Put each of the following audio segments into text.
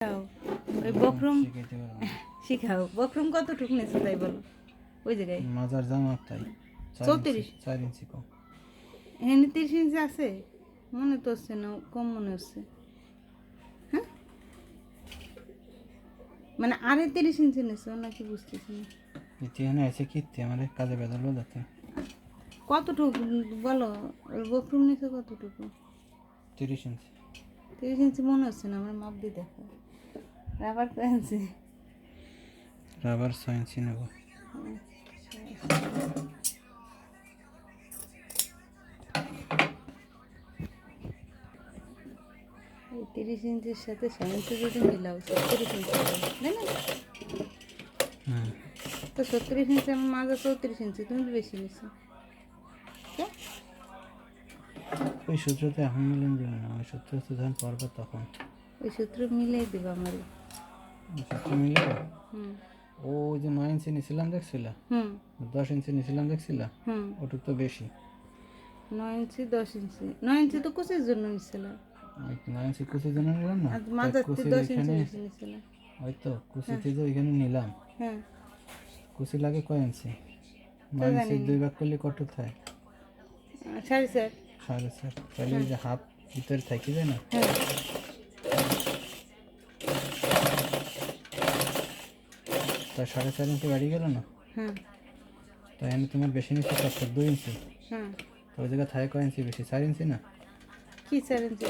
শিখাও ওই বকরুম শিখাও বকরুম কতটুকু নেছে তাই বলো ওই জায়গায় মাজার জামা তাই 34 ইঞ্চি কম এখানে 30 ইঞ্চি আছে মনে তো হচ্ছে না কম মনে হচ্ছে হ্যাঁ মানে 30 ইঞ্চি নেছে নাকি বুঝতেছি না এখানে আছে কীর্তি আমার কাজে বেদাল বোঝাতে কতটুকু বলো ওই বকরুম নেছে কতটুকু 30 ইঞ্চি 30 ইঞ্চি মনে হচ্ছে না আমার মাপ দিয়ে দেখো রাবার কয়েছে রাবার 6 ইঞ্চি নেব এই 30 ইঞ্চির সাথে 6 ইঞ্চি যদি মিলাও 36 ইঞ্চি তাই না তো 36 ইঞ্চি আমার মাজা 34 ইঞ্চি তুমি তো বেশি নিছো ওই সূত্রতে এখন মিলেন দেবে না ওই সূত্র তো যখন পড়বে তখন ওই সূত্র মিলাই দেবো আমার ওই সূত্র মিলে হুম ও ওই যে 9 ইঞ্চি নিয়েছিলাম দেখছিল 10 ইঞ্চি নিয়েছিলাম দেখছিল ওটুক তো বেশি 9 ইঞ্চি 10 ইঞ্চি 9 ইঞ্চি তো কুচির জন্য নিছিল 9 ইঞ্চি কুচির জন্য নিলাম না আর মাঝার 10 ইঞ্চি বেশি নিছিল ওই তো কুচিতে যে ওইখানে নিলাম হ্যাঁ কুচি লাগে কয় ইঞ্চি 9 ইঞ্চি 2 ভাগ করলে কত থাকে 4.5 4.5 তাহলে যে হাফ ভিতরে থাকি যায় না হ্যাঁ তা 4.5 ইঞ্চি বাড়ি গেল না হ্যাঁ তাই আমি তোমার বেশি নিচ্ছি 2 ইঞ্চি হ্যাঁ তো ওই জায়গায় থাকে কয় ইঞ্চি বেশি 4 ইঞ্চি না কি 4 ইঞ্চি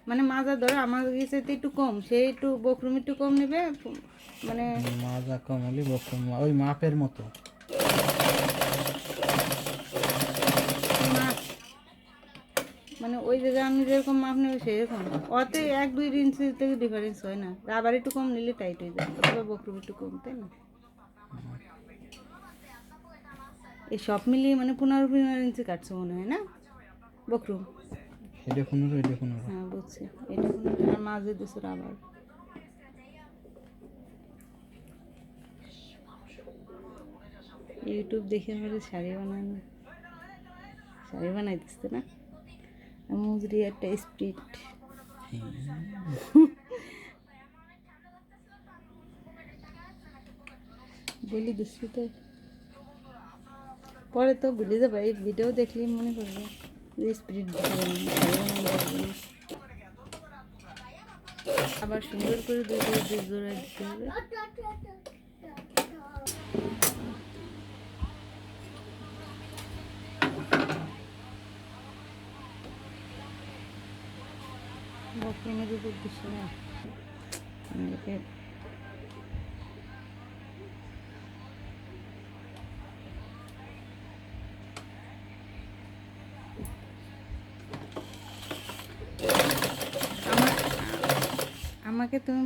মানে মাজা ধরো আমার কাছে একটু কম সে একটু বকরুম একটু কম নেবে মানে মাজা কম হলে বকরুম ওই মাপের মতো মানে ওই জায়গায় আমি যেরকম মাপ নেবে সেরকম ওতে 1-2 ইঞ্চি থেকে ডিফারেন্স হয় না রাবার একটু কম নিলে টাইট হয়ে যায় অথবা বকরুম একটু কম তাই না এই সব মিলিয়ে মানে 15 ইঞ্চি কাটছে মনে হয় না বকরুম এটা 15 এটা 15 হ্যাঁ বুঝছি এটা 15 আর মাঝে দিছো রাবার ইউটিউব দেখে আমাদের শাড়ি বানাই দিচ্ছে না মুজরি একটা স্পিড বলি দিচ্ছি তো পরে তো ভুলে যাবে এই ভিডিও দেখলে মনে করবে যে স্পিড আবার সুন্দর করে দুই জোড়া দিতে হবে বকরুমের উপর দিচ্ছে না আমাকে তুমি